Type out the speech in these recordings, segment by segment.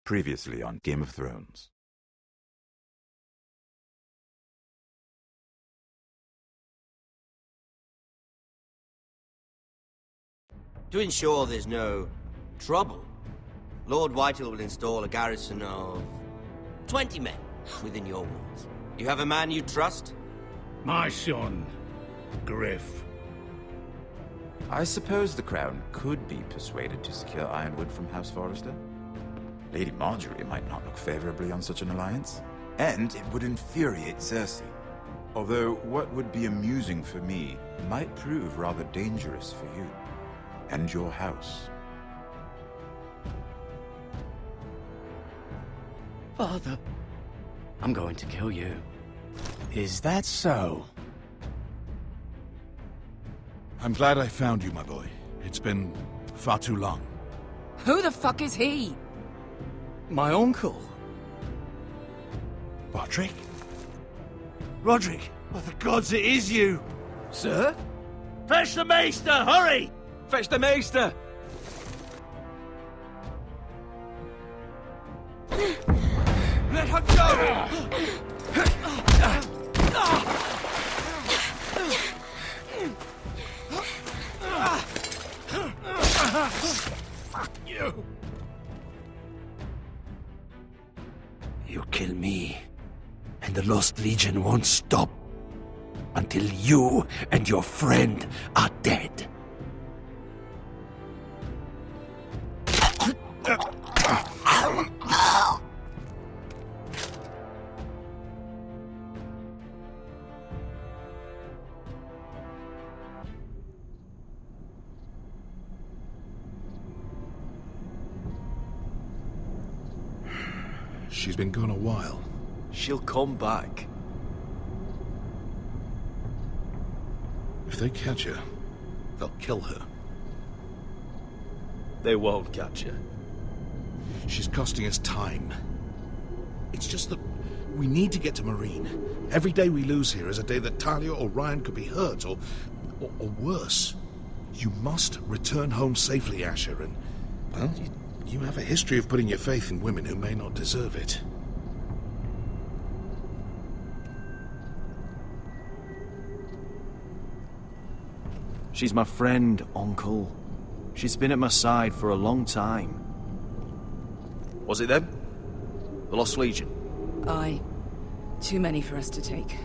Previously on Game of Thrones. To ensure there's no trouble, Lord Whitehill will install a garrison of 20 men within your walls. You have a man you trust? My son, Griff. I suppose the Crown could be persuaded to secure Ironwood from House Forrester. Lady Marjorie might not look favorably on such an alliance, and it would infuriate Cersei. Although what would be amusing for me might prove rather dangerous for you and your house. Father, I'm going to kill you. Is that so? I'm glad I found you, my boy. It's been far too long. Who the fuck is he? My uncle. Roderick? Roderick! By the gods, it is you! Sir? Fetch the Maester, hurry! Fetch the Maester! Let her go! Fuck you! You kill me, and the Lost Legion won't stop until you and your friend are dead. She's been gone a while. She'll come back. If they catch her, they'll kill her. They won't catch her. She's costing us time. It's just that we need to get to Marine. Every day we lose here is a day that Talia or Ryan could be hurt, or worse. You must return home safely, Asher, and, well, you have a history of putting your faith in women who may not deserve it. She's my friend, Uncle. She's been at my side for a long time. Was it them? The Lost Legion? Aye. Too many for us to take.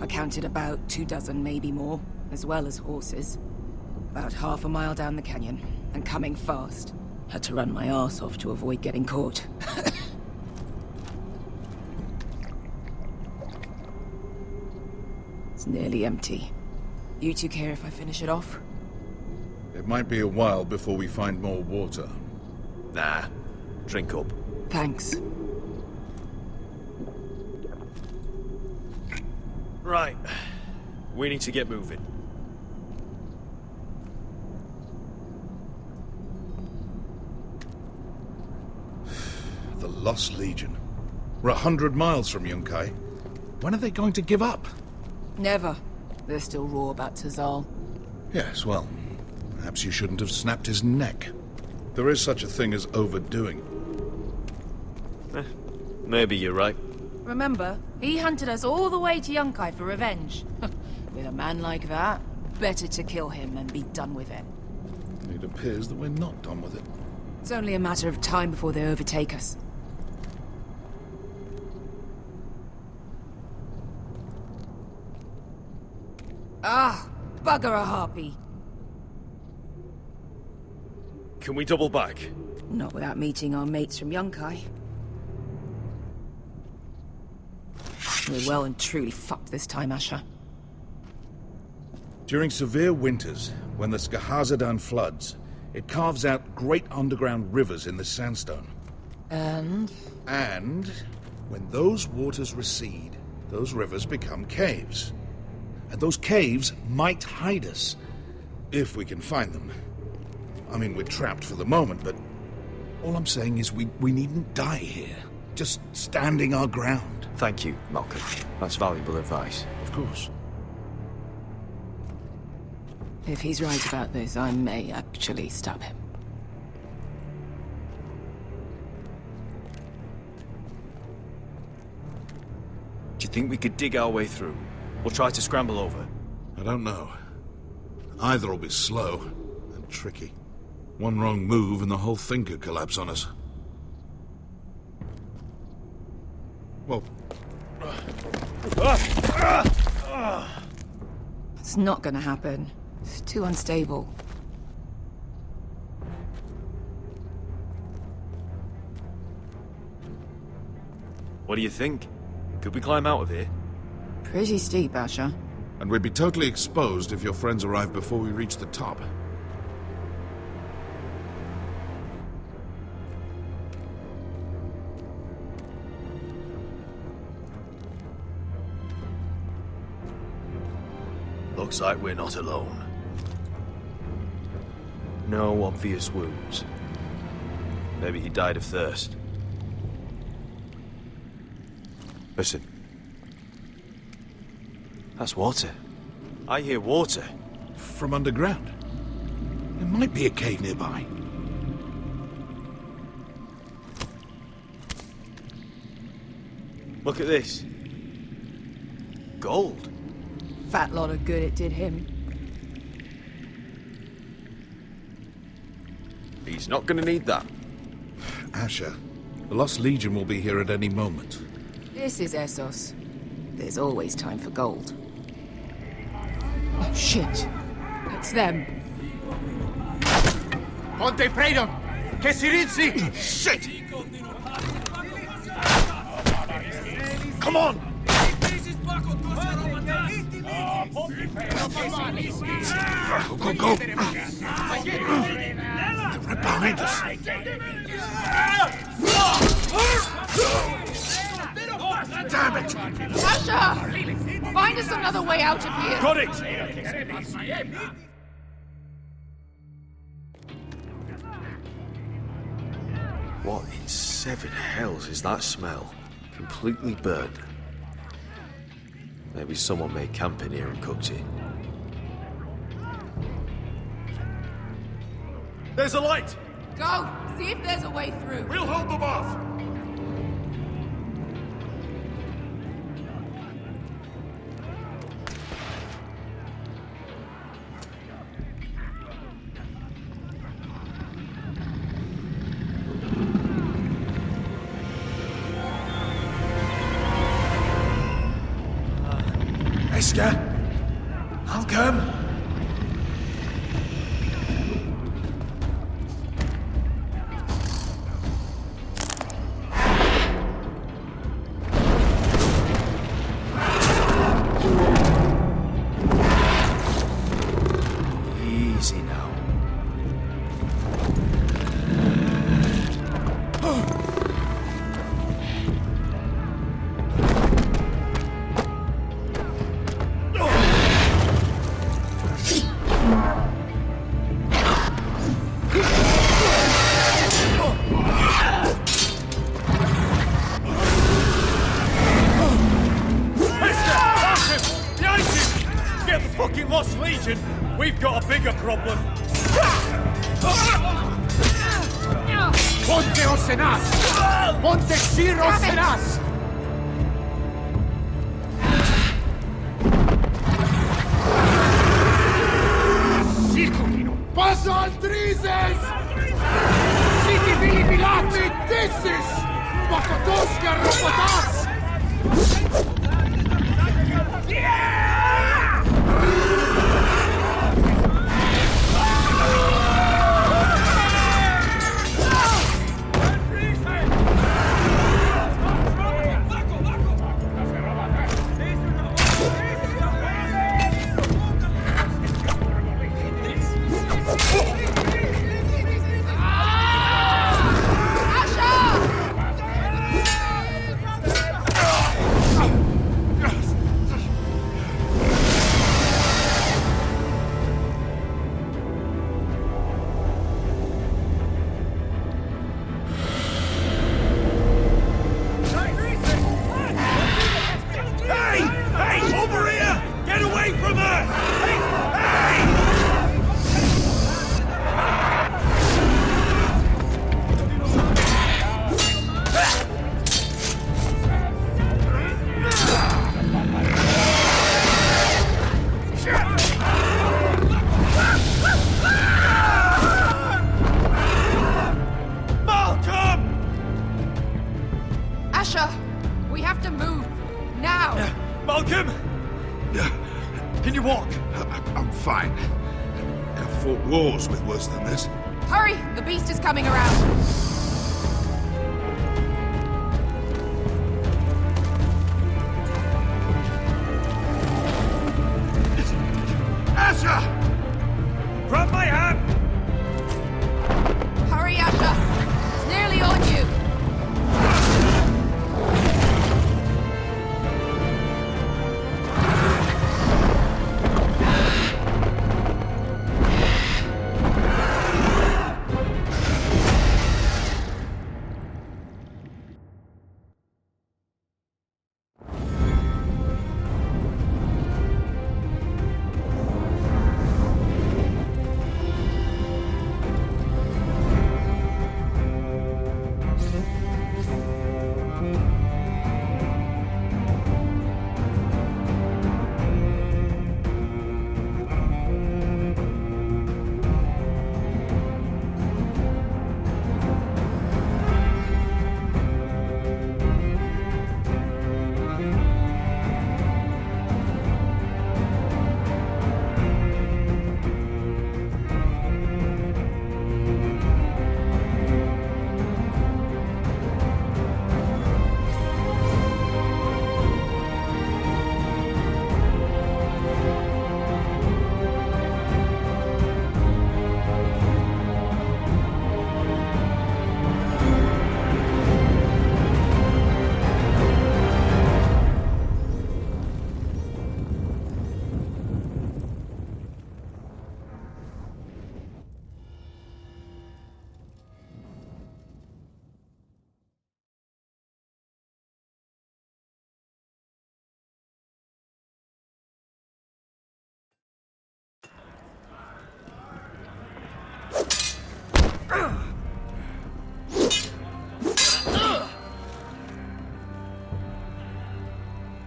I counted about 24, maybe more, as well as horses. About half a mile down the canyon, and coming fast. Had to run my arse off to avoid getting caught. It's nearly empty. You two care if I finish it off? It might be a while before we find more water. Nah. Drink up. Thanks. Right. We need to get moving. The Lost Legion. We're 100 miles from Yunkai. When are they going to give up? Never. They're still raw about Tazal. Yes, well, perhaps you shouldn't have snapped his neck. There is such a thing as overdoing. Maybe you're right. Remember, he hunted us all the way to Yunkai for revenge. With a man like that, better to kill him and be done with it. It appears that we're not done with it. It's only a matter of time before they overtake us. Ah, bugger a harpy. Can we double back? Not without meeting our mates from Yunkai. We're well and truly fucked this time, Asher. During severe winters, when the Skahazadan floods, it carves out great underground rivers in the sandstone. And? And when those waters recede, those rivers become caves. And those caves might hide us, if we can find them. I mean, we're trapped for the moment, but all I'm saying is we needn't die here. Just standing our ground. Thank you, Malcolm. That's valuable advice. Of course. If he's right about this, I may actually stab him. Think we could dig our way through? Or try to scramble over? I don't know. Either will be slow and tricky. One wrong move and the whole thing could collapse on us. Well, It's not gonna happen. It's too unstable. What do you think? Could we climb out of here? Pretty steep, Asher. and we'd be totally exposed if your friends arrived before we reached the top. Looks like we're not alone. No obvious wounds. Maybe he died of thirst. Listen. That's water. I hear water. From underground. There might be a cave nearby. Look at this. Gold. Fat lot of good it did him. He's not gonna need that. Asher, the Lost Legion will be here at any moment. This is Essos. There's always time for gold. Oh, shit. It's them. Ponte Freedom! Che si rizzi! Shit! Come on! Go, go, go! They're right behind us. Damn it! Asher! Find us another way out of here! Got it! What in seven hells is that smell? Completely burnt. Maybe someone made camp in here and cooked it. There's a light! Go! See if there's a way through. We'll hold them off! Esker, I'll come. Easy now. Get the fucking Lost Legion! We've got a bigger problem! Ponte Osenas! Ponte Shir Osenas! Paso al Drizes! Siti Vili Bilati Dissis! Bakotoska Robotas! have to move. Now! Malcolm! Can you walk? I'm fine. I've fought wars with worse than this. Hurry! The beast is coming around! Asher! Grab my hand! Hurry, Asher! It's nearly on you!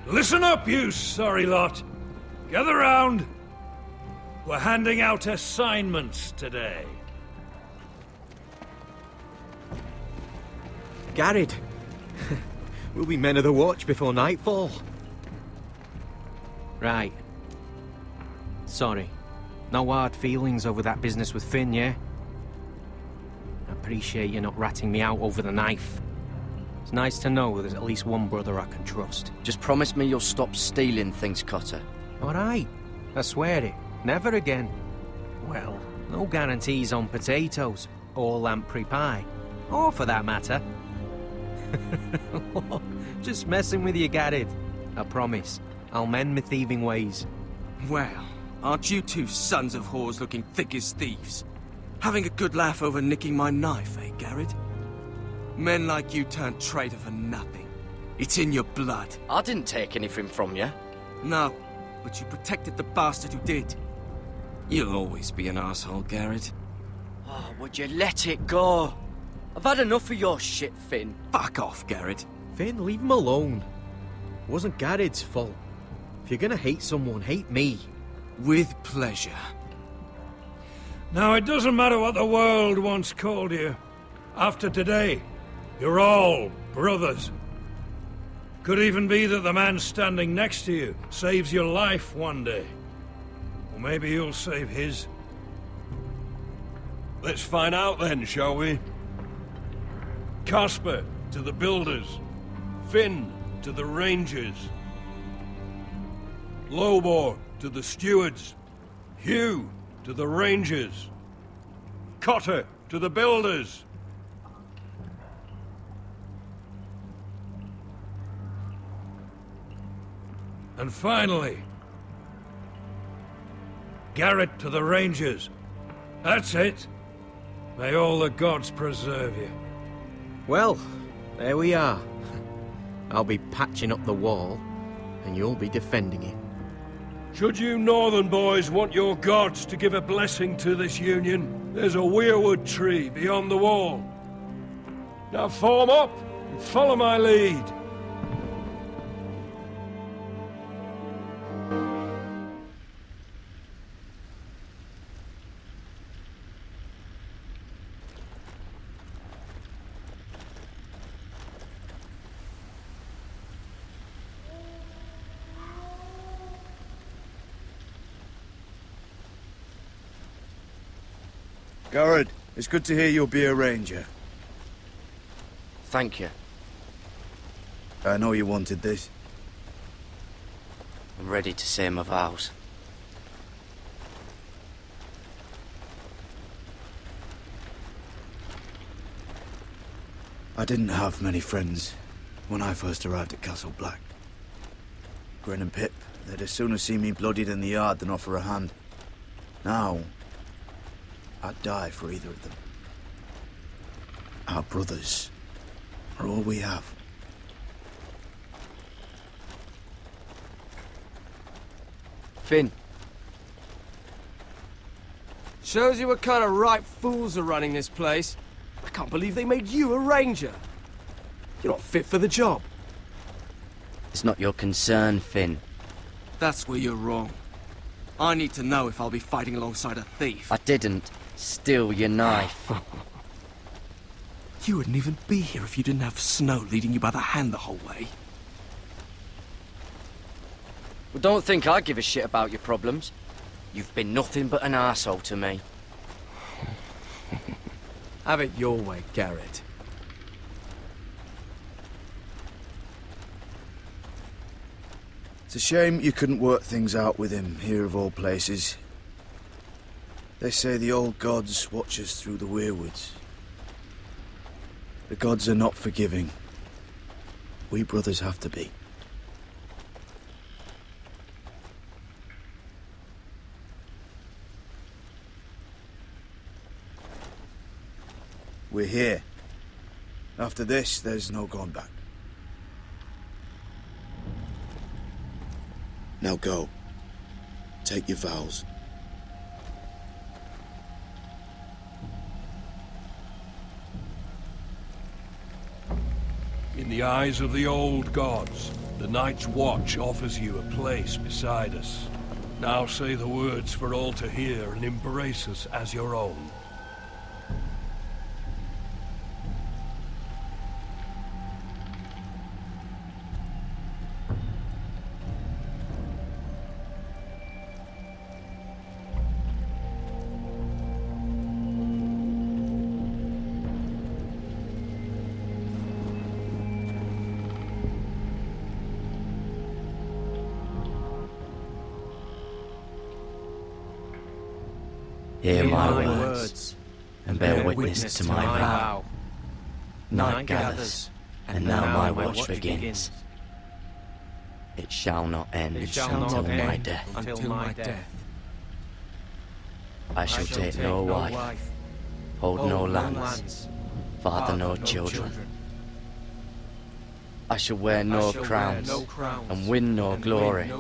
Listen up, you sorry lot. Gather round. We're handing out assignments today. Garrett. We'll be men of the watch before nightfall. Right. Sorry. No hard feelings over that business with Finn, yeah? I appreciate you not ratting me out over the knife. It's nice to know there's at least one brother I can trust. Just promise me you'll stop stealing things, Cotter. All right. I swear it. Never again. Well, no guarantees on potatoes, or lamprey pie. Or for that matter. Just messing with you, Garrett. I promise. I'll mend my thieving ways. Well, aren't you two sons of whores looking thick as thieves? Having a good laugh over nicking my knife, eh, Garrett? Men like you turn traitor for nothing. It's in your blood. I didn't take anything from you. No, but you protected the bastard who did. You'll always be an asshole, Garrett. Oh, would you let it go? I've had enough of your shit, Finn. Fuck off, Garrett. Finn, leave him alone. It wasn't Garrett's fault. If you're gonna hate someone, hate me. With pleasure. Now, it doesn't matter what the world once called you. After today, you're all brothers. Could even be that the man standing next to you saves your life one day. Or maybe you'll save his. Let's find out then, shall we? Casper to the builders. Finn to the rangers. Lobor to the stewards. Hugh to the rangers. Cotter to the builders. And finally, Garrett to the rangers. That's it. May all the gods preserve you. Well, there we are. I'll be patching up the wall, and you'll be defending it. Should you northern boys want your gods to give a blessing to this union, there's a weirwood tree beyond the wall. Now form up and follow my lead. Garrett, it's good to hear you'll be a ranger. Thank you. I know you wanted this. I'm ready to say my vows. I didn't have many friends when I first arrived at Castle Black. Grin and Pip, they'd as soon have seen me bloodied in the yard than offer a hand. Now, I'd die for either of them. Our brothers are all we have. Finn. Shows you what kind of ripe fools are running this place. I can't believe they made you a ranger. You're not fit for the job. It's not your concern, Finn. That's where you're wrong. I need to know if I'll be fighting alongside a thief. I didn't steal your knife. You wouldn't even be here if you didn't have Snow leading you by the hand the whole way. Well, don't think I give a shit about your problems. You've been nothing but an arsehole to me. Have it your way, Garrett. It's a shame you couldn't work things out with him here of all places. They say the old gods watch us through the weirwoods. The gods are not forgiving. We brothers have to be. We're here. After this, there's no going back. Now go. Take your vows. In the eyes of the old gods, the Night's Watch offers you a place beside us. Now say the words for all to hear and embrace us as your own. Hear my words, and bear witness to my vow. Night gathers, and now my watch begins. It shall not end until my death. I shall take no wife, hold no lands, father no children. I shall wear no crowns, and win no glory.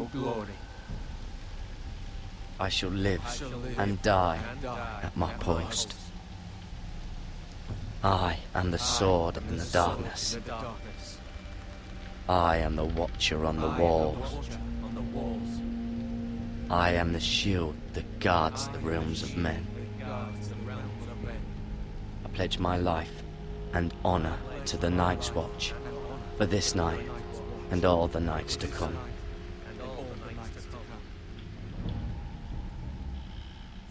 I shall live and die at my post. I am the sword in the darkness. I am the watcher on the walls. I am the shield that guards the realms of men. I pledge my life and honor to the Night's Watch for this night and all the nights to come.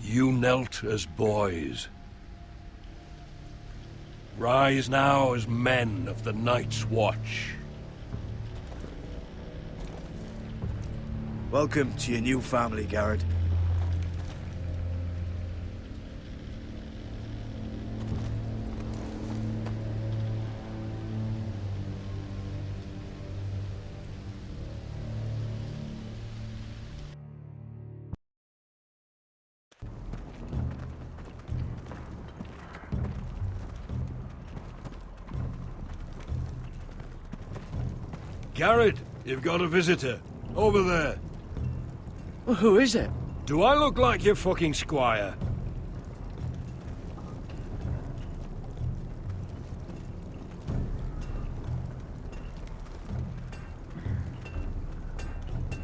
You knelt as boys. Rise now as men of the Night's Watch. Welcome to your new family, Garrett. Garrett, you've got a visitor. Over there. Well, who is it? Do I look like your fucking squire?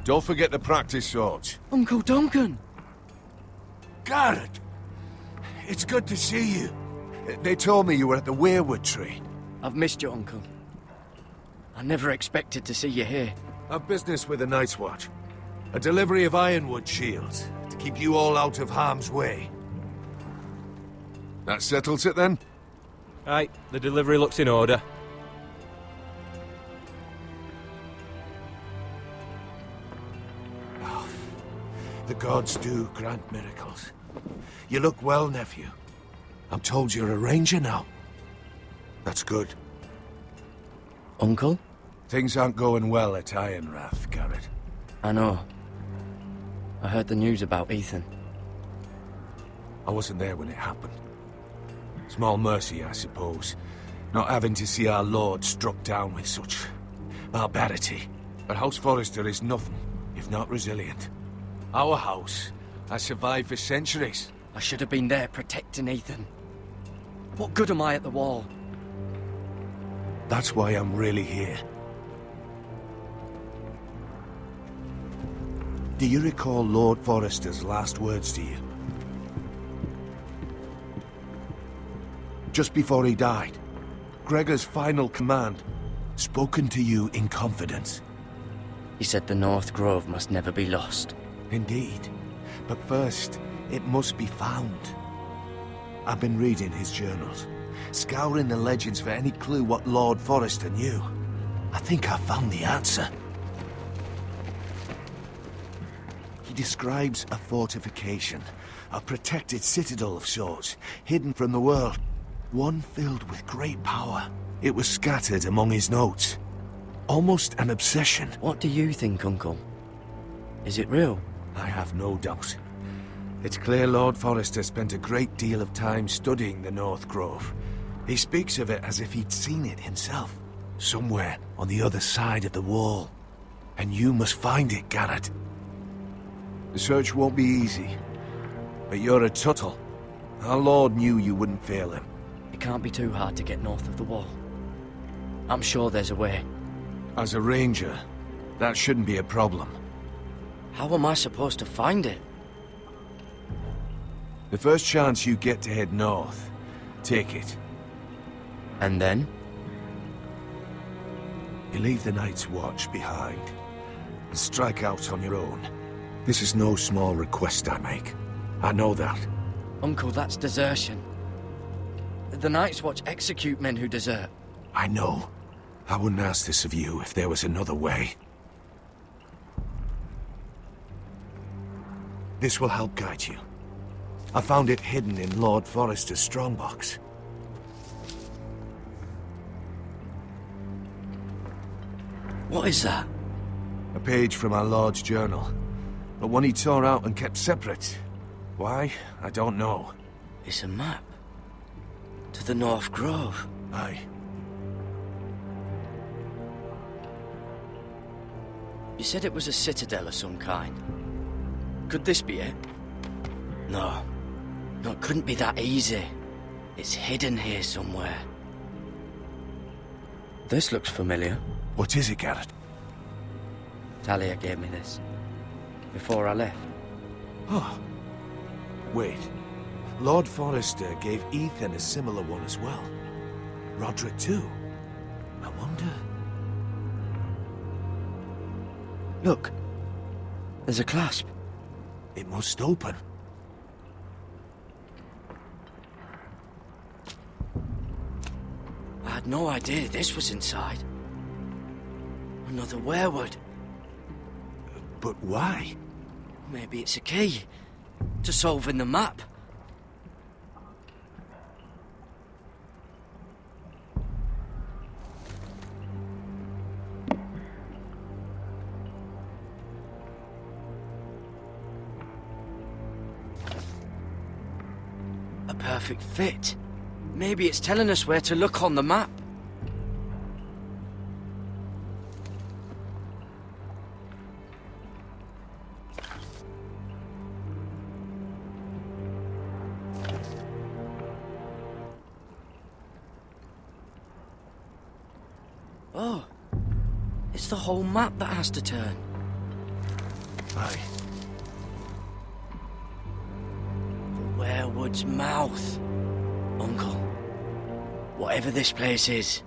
Don't forget to practice, Sorge. Uncle Duncan! Garrett! It's good to see you. They told me you were at the Weirwood tree. I've missed you, Uncle. I never expected to see you here. I've business with the Night's Watch. A delivery of ironwood shields to keep you all out of harm's way. That settles it then? Right, the delivery looks in order. Oh, the gods do grant miracles. You look well, nephew. I'm told you're a ranger now. That's good. Uncle? Things aren't going well at Ironrath, Garrett. I know. I heard the news about Ethan. I wasn't there when it happened. Small mercy, I suppose, not having to see our lord struck down with such barbarity. But House Forrester is nothing if not resilient. Our house has survived for centuries. I should have been there protecting Ethan. What good am I at the wall? That's why I'm really here. Do you recall Lord Forrester's last words to you? Just before he died, Gregor's final command, spoken to you in confidence. He said the North Grove must never be lost. Indeed. But first, it must be found. I've been reading his journals, scouring the legends for any clue what Lord Forrester knew. I think I found the answer. He describes a fortification, a protected citadel of sorts, hidden from the world. One filled with great power. It was scattered among his notes. Almost an obsession. What do you think, Uncle? Is it real? I have no doubt. It's clear Lord Forrester spent a great deal of time studying the North Grove. He speaks of it as if he'd seen it himself. Somewhere on the other side of the wall. And you must find it, Garrett. The search won't be easy. But you're a Tuttle. Our Lord knew you wouldn't fail him. It can't be too hard to get north of the wall. I'm sure there's a way. As a ranger, that shouldn't be a problem. How am I supposed to find it? The first chance you get to head north, take it. And then? You leave the Night's Watch behind, and strike out on your own. This is no small request I make. I know that. Uncle, that's desertion. The Night's Watch execute men who desert. I know. I wouldn't ask this of you if there was another way. This will help guide you. I found it hidden in Lord Forrester's strongbox. What is that? A page from our Lord's journal. But one he tore out and kept separate. Why? I don't know. It's a map. To the North Grove. Aye. You said it was a citadel of some kind. Could this be it? No. No, it couldn't be that easy. It's hidden here somewhere. This looks familiar. What is it, Garrett? Talia gave me this. Before I left. Oh. Wait. Lord Forrester gave Ethan a similar one as well. Roderick too. I wonder... Look. There's a clasp. It must open. I had no idea this was inside. Another werewood. But why? Maybe it's a key to solving the map. A perfect fit. Maybe it's telling us where to look on the map. Oh, it's the whole map that has to turn. Aye. The werewood's mouth. Uncle, whatever this place is,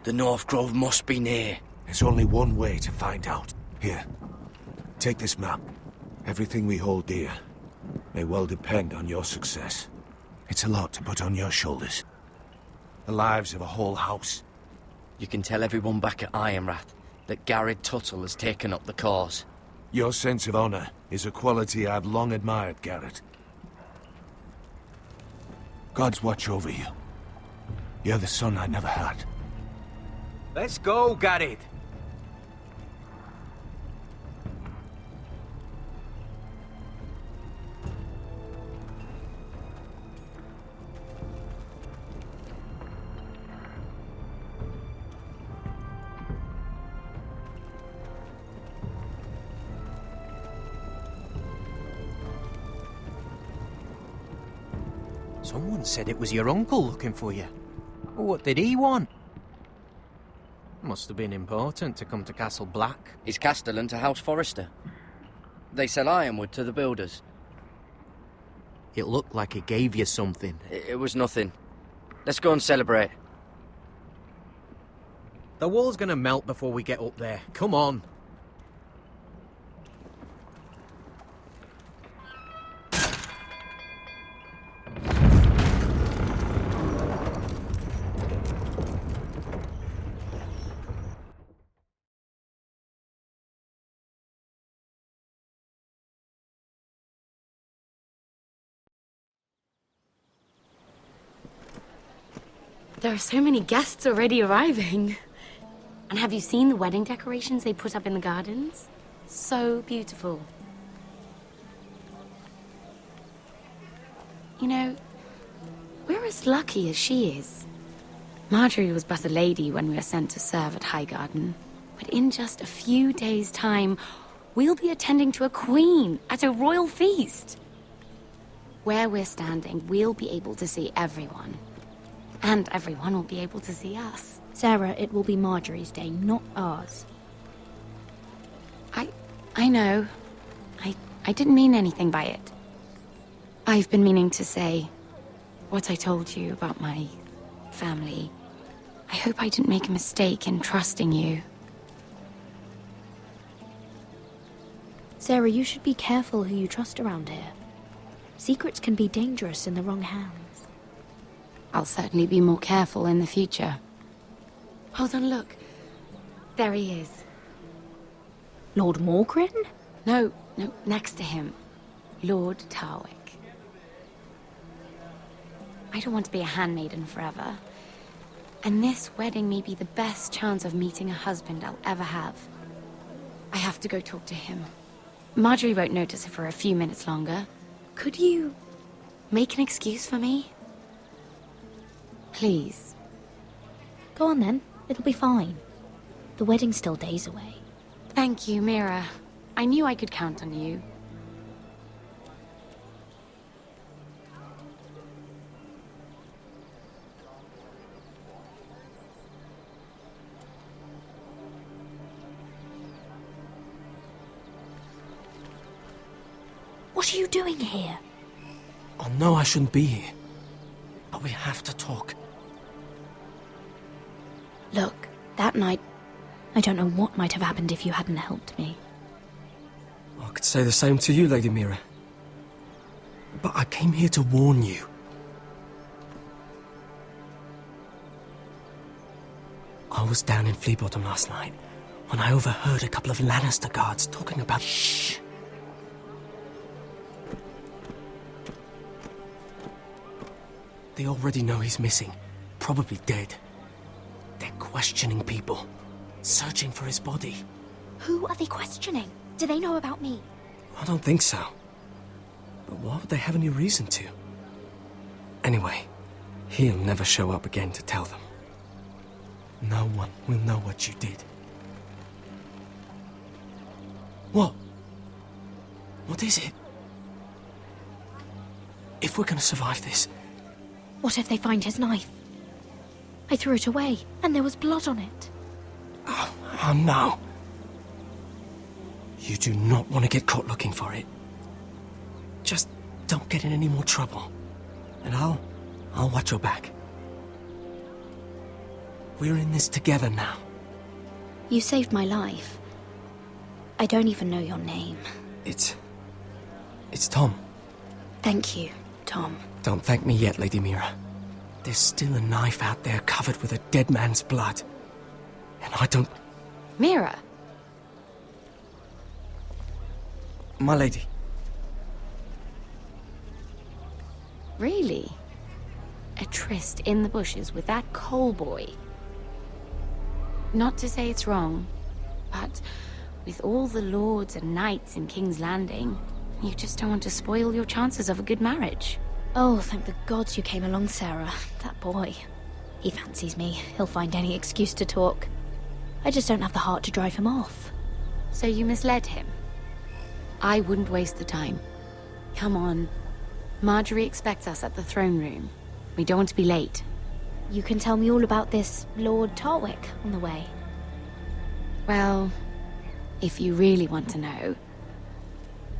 the North Grove must be near. There's only one way to find out. Here, take this map. Everything we hold dear may well depend on your success. It's a lot to put on your shoulders. The lives of a whole house. You can tell everyone back at Ironrath that Garrett Tuttle has taken up the cause. Your sense of honor is a quality I've long admired, Garrett. God's watch over you. You're the son I never had. Let's go, Garrett. Someone said it was your uncle looking for you. What did he want? Must have been important to come to Castle Black. He's castellan to House Forrester. They sell ironwood to the builders. It looked like he gave you something. It was nothing. Let's go and celebrate. The wall's gonna melt before we get up there. Come on. There are so many guests already arriving. And have you seen the wedding decorations they put up in the gardens? So beautiful. You know, we're as lucky as she is. Marjorie was but a lady when we were sent to serve at Highgarden. But in just a few days' time, we'll be attending to a queen at a royal feast. Where we're standing, we'll be able to see everyone. And everyone will be able to see us. Sarah, it will be Marjorie's day, not ours. I know. I didn't mean anything by it. I've been meaning to say what I told you about my family. I hope I didn't make a mistake in trusting you. Sarah, you should be careful who you trust around here. Secrets can be dangerous in the wrong hands. I'll certainly be more careful in the future. Hold on, look. There he is. Lord Morgrin? No, next to him. Lord Tarwick. I don't want to be a handmaiden forever. And this wedding may be the best chance of meeting a husband I'll ever have. I have to go talk to him. Marjorie won't notice it for a few minutes longer. Could you make an excuse for me? Please. Go on then. It'll be fine. The wedding's still days away. Thank you, Mira. I knew I could count on you. What are you doing here? I know I shouldn't be here, but we have to talk. Look, that night, I don't know what might have happened if you hadn't helped me. I could say the same to you, Lady Mira. But I came here to warn you. I was down in Fleabottom last night when I overheard a couple of Lannister guards talking about... Shh! They already know he's missing, probably dead. They're questioning people, searching for his body. Who are they questioning? Do they know about me? I don't think so. But why would they have any reason to? Anyway, he'll never show up again to tell them. No one will know what you did. What? What is it? If we're gonna survive this... What if they find his knife? I threw it away, and there was blood on it. Oh no. You do not want to get caught looking for it. Just don't get in any more trouble. And I'll watch your back. We're in this together now. You saved my life. I don't even know your name. It's Tom. Thank you, Tom. Don't thank me yet, Lady Mira. There's still a knife out there covered with a dead man's blood. And I don't... Mira? My lady. Really? A tryst in the bushes with that Cole boy? Not to say it's wrong, but with all the lords and knights in King's Landing, you just don't want to spoil your chances of a good marriage. Oh, thank the gods you came along, Sarah. That boy. He fancies me. He'll find any excuse to talk. I just don't have the heart to drive him off. So you misled him? I wouldn't waste the time. Come on. Marjorie expects us at the throne room. We don't want to be late. You can tell me all about this Lord Tarwick on the way. Well, if you really want to know.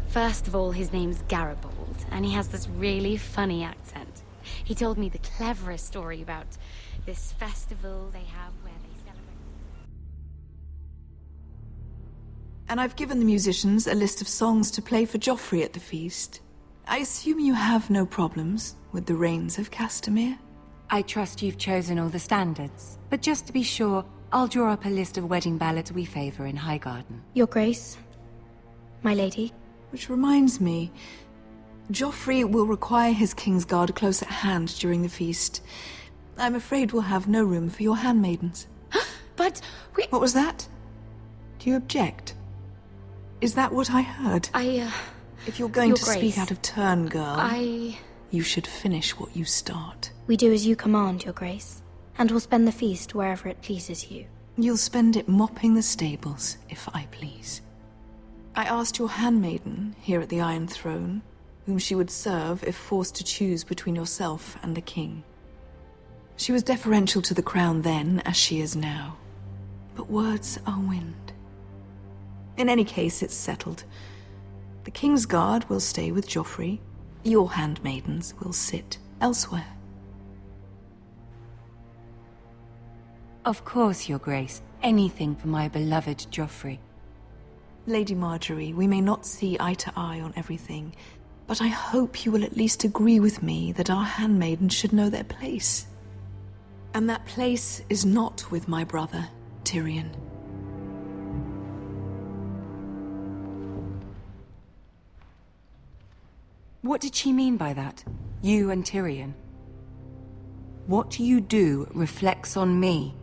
First of all, his name's Garibald, and he has this really funny accent. He told me the cleverest story about this festival they have where they celebrate... And I've given the musicians a list of songs to play for Joffrey at the feast. I assume you have no problems with the Rains of Castamere? I trust you've chosen all the standards, but just to be sure, I'll draw up a list of wedding ballads we favor in Highgarden. Your Grace, my lady. Which reminds me, Joffrey will require his Kingsguard close at hand during the feast. I'm afraid we'll have no room for your handmaidens. But we... What was that? Do you object? Is that what I heard? If you're going to speak out of turn, girl, you should finish what you start. We do as you command, Your Grace, and we'll spend the feast wherever it pleases you. You'll spend it mopping the stables, if I please. I asked your handmaiden here at the Iron Throne whom she would serve if forced to choose between yourself and the king. She was deferential to the crown then, as she is now. But words are wind. In any case, it's settled. The Kingsguard will stay with Joffrey. Your handmaidens will sit elsewhere. Of course, Your Grace. Anything for my beloved Joffrey. Lady Marjorie, we may not see eye to eye on everything, but I hope you will at least agree with me that our handmaidens should know their place. And that place is not with my brother, Tyrion. What did she mean by that? You and Tyrion? What you do reflects on me.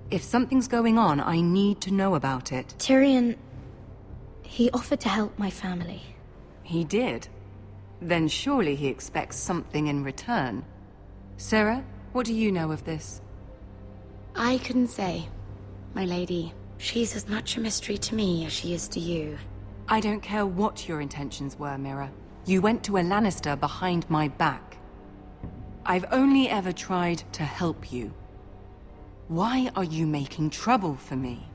If something's going on, I need to know about it. Tyrion... he offered to help my family. He did? Then surely he expects something in return. Sarah, what do you know of this? I couldn't say, my lady. She's as much a mystery to me as she is to you. I don't care what your intentions were, Mira. You went to a Lannister behind my back. I've only ever tried to help you. Why are you making trouble for me?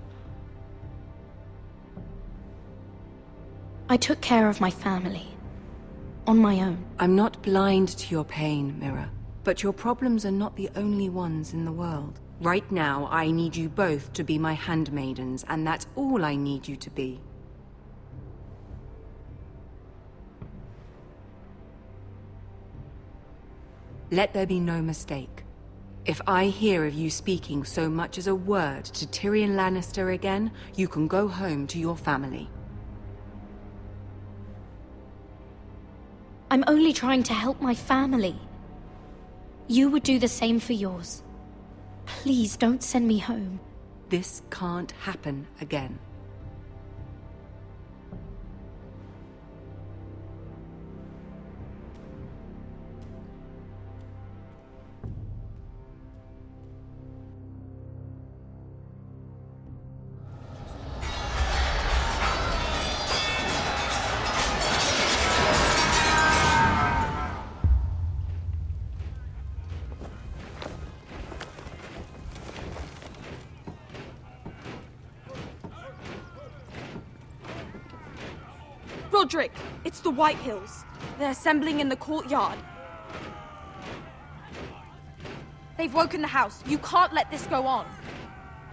I took care of my family. On my own. I'm not blind to your pain, Mira. But your problems are not the only ones in the world. Right now, I need you both to be my handmaidens, and that's all I need you to be. Let there be no mistake. If I hear of you speaking so much as a word to Tyrion Lannister again, you can go home to your family. I'm only trying to help my family. You would do the same for yours. Please don't send me home. This can't happen again. Roderick, it's the Whitehills. They're assembling in the courtyard. They've woken the house. You can't let this go on.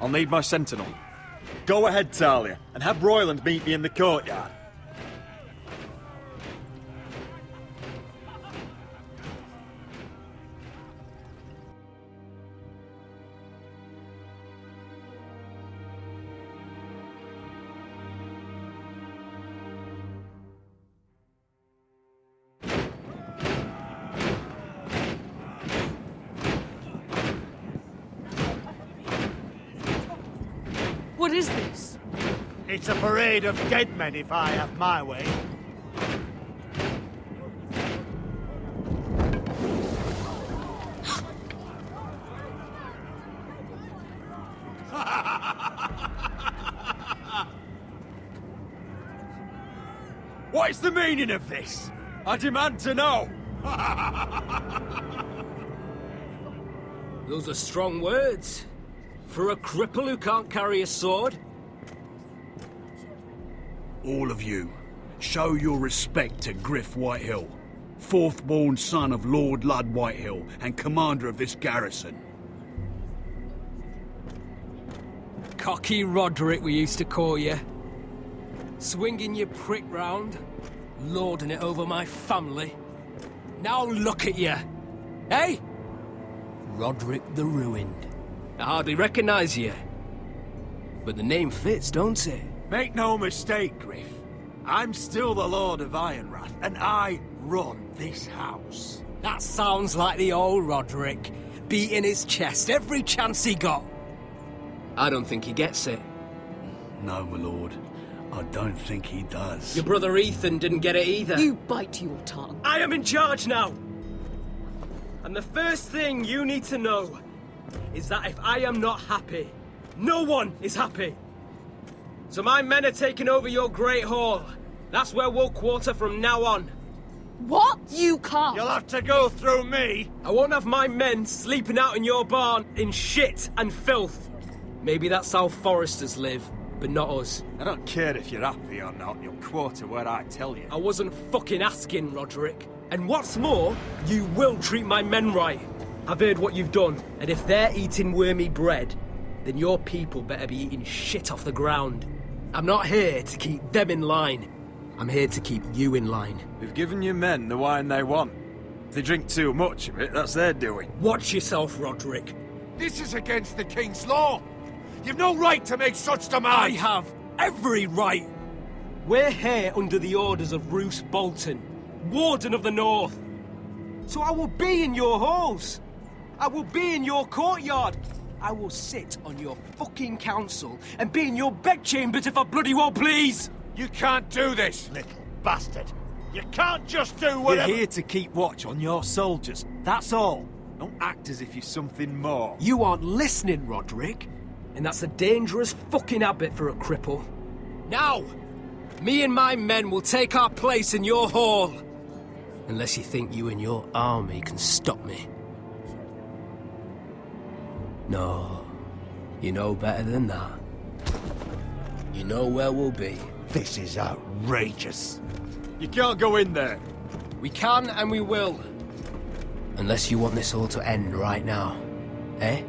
I'll need my sentinel. Go ahead, Talia, and have Royland meet me in the courtyard. What is this? It's a parade of dead men, if I have my way. What is the meaning of this? I demand to know! Those are strong words. For a cripple who can't carry a sword? All of you, show your respect to Griff Whitehill, fourth-born son of Lord Ludd Whitehill and commander of this garrison. Cocky Roderick, we used to call you. Swinging your prick round, lording it over my family. Now look at you! Hey? Roderick the Ruined. I hardly recognise you. But the name fits, don't it? Make no mistake, Griff. I'm still the Lord of Ironrath, and I run this house. That sounds like the old Roderick, beating his chest every chance he got. I don't think he gets it. No, my lord. I don't think he does. Your brother Ethan didn't get it either. You bite your tongue. I am in charge now! And the first thing you need to know is that if I am not happy, no one is happy. So my men are taking over your Great Hall. That's where we'll quarter from now on. What? You can't. You'll have to go through me. I won't have my men sleeping out in your barn in shit and filth. Maybe that's how Foresters live, but not us. I don't care if you're happy or not, you'll quarter where I tell you. I wasn't fucking asking, Roderick. And what's more, you will treat my men right. I've heard what you've done, and if they're eating wormy bread, then your people better be eating shit off the ground. I'm not here to keep them in line. I'm here to keep you in line. We've given your men the wine they want. If they drink too much of it, that's their doing. Watch yourself, Roderick. This is against the King's law. You've no right to make such demands. I have every right. We're here under the orders of Roose Bolton, Warden of the North. So I will be in your halls. I will be in your courtyard. I will sit on your fucking council and be in your bedchambers if I bloody well please. You can't do this, little bastard. You can't just do whatever... You're here to keep watch on your soldiers, that's all. Don't act as if you're something more. You aren't listening, Roderick. And that's a dangerous fucking habit for a cripple. Now, me and my men will take our place in your hall. Unless you think you and your army can stop me. No, you know better than that. You know where we'll be. This is outrageous. You can't go in there. We can and we will. Unless you want this all to end right now. Eh?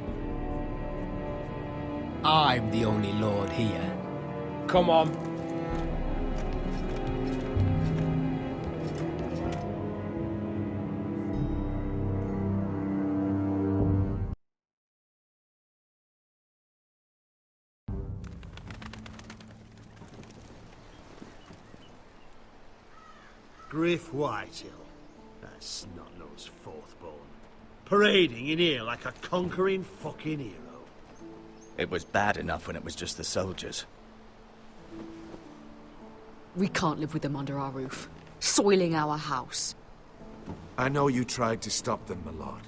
I'm the only lord here. Come on. Griff Whitehill. That snot-nosed fourth-born. Parading in here like a conquering fucking hero. It was bad enough when it was just the soldiers. We can't live with them under our roof, soiling our house. I know you tried to stop them, my lord.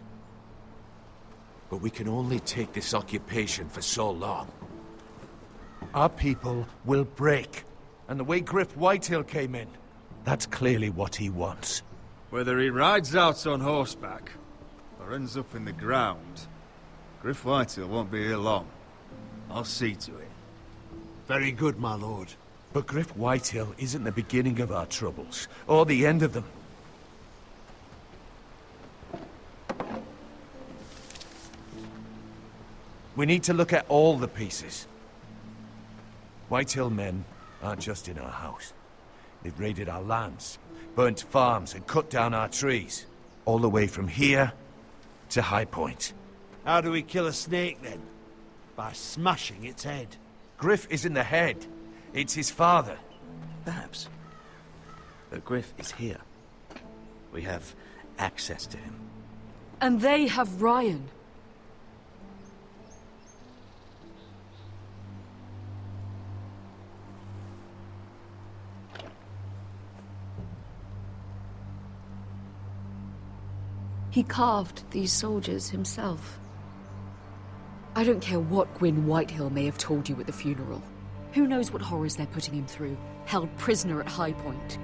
But we can only take this occupation for so long. Our people will break. And the way Griff Whitehill came in, that's clearly what he wants. Whether he rides out on horseback or ends up in the ground, Griff Whitehill won't be here long. I'll see to it. Very good, my lord. But Griff Whitehill isn't the beginning of our troubles, or the end of them. We need to look at all the pieces. Whitehill men aren't just in our house. They've raided our lands, burnt farms, and cut down our trees. All the way from here to High Point. How do we kill a snake, then? By smashing its head. Griff isn't the head. It's his father. Perhaps. But Griff is here. We have access to him. And they have Ryan. He carved these soldiers himself. I don't care what Gwyn Whitehill may have told you at the funeral. Who knows what horrors they're putting him through, held prisoner at High Point.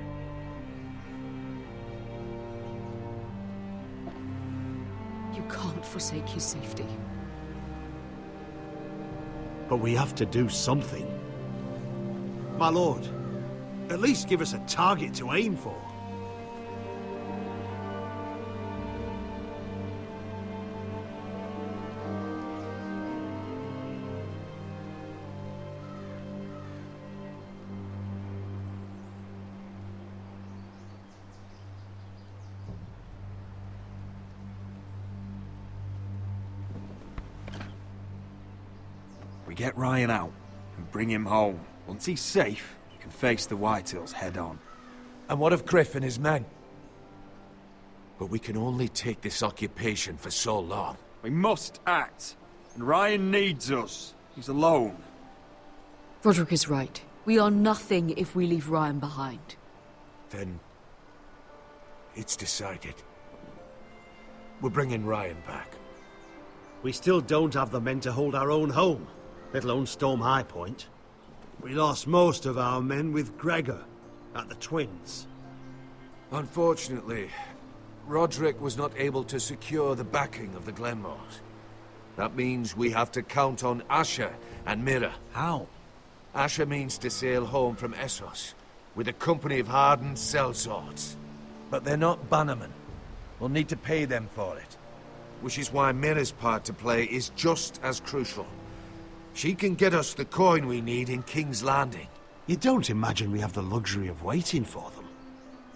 You can't forsake his safety. But we have to do something. My lord, at least give us a target to aim for. We get Ryan out and bring him home. Once he's safe, he can face the Whitehills head on. And what of Griff and his men? But we can only take this occupation for so long. We must act, and Ryan needs us. He's alone. Roderick is right. We are nothing if we leave Ryan behind. Then... it's decided. We're bringing Ryan back. We still don't have the men to hold our own home, let alone storm High Point. We lost most of our men with Gregor at the Twins. Unfortunately, Roderick was not able to secure the backing of the Glenmores. That means we have to count on Asher and Mira. How? Asher means to sail home from Essos with a company of hardened sellswords. But they're not bannermen. We'll need to pay them for it. Which is why Mira's part to play is just as crucial. She can get us the coin we need in King's Landing. You don't imagine we have the luxury of waiting for them?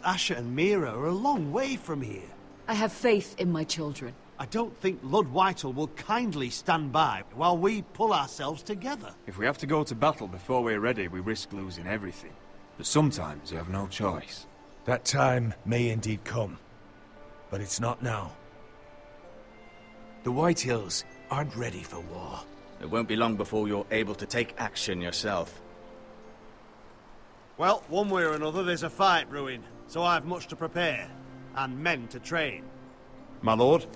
Asher and Mira are a long way from here. I have faith in my children. I don't think Lord Whitehill will kindly stand by while we pull ourselves together. If we have to go to battle before we're ready, we risk losing everything. But sometimes you have no choice. That time may indeed come, but it's not now. The Whitehills aren't ready for war. It won't be long before you're able to take action yourself. Well, one way or another, there's a fight brewing, so I've much to prepare, and men to train. My lord?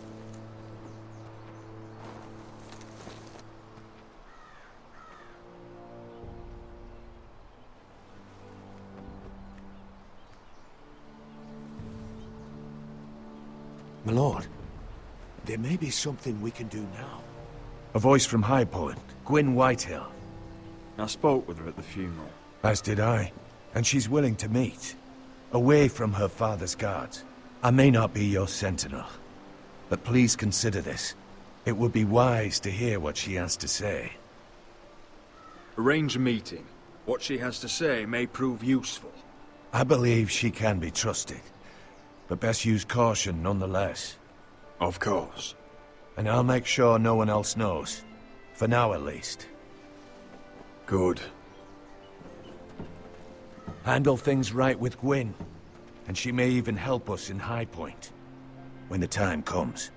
My lord, there may be something we can do now. A voice from High Point, Gwyn Whitehill. I spoke with her at the funeral. As did I. And she's willing to meet. Away from her father's guards. I may not be your sentinel, but please consider this. It would be wise to hear what she has to say. Arrange a meeting. What she has to say may prove useful. I believe she can be trusted, but best use caution nonetheless. Of course. And I'll make sure no one else knows. For now, at least. Good. Handle things right with Gwyn, and she may even help us in High Point when the time comes.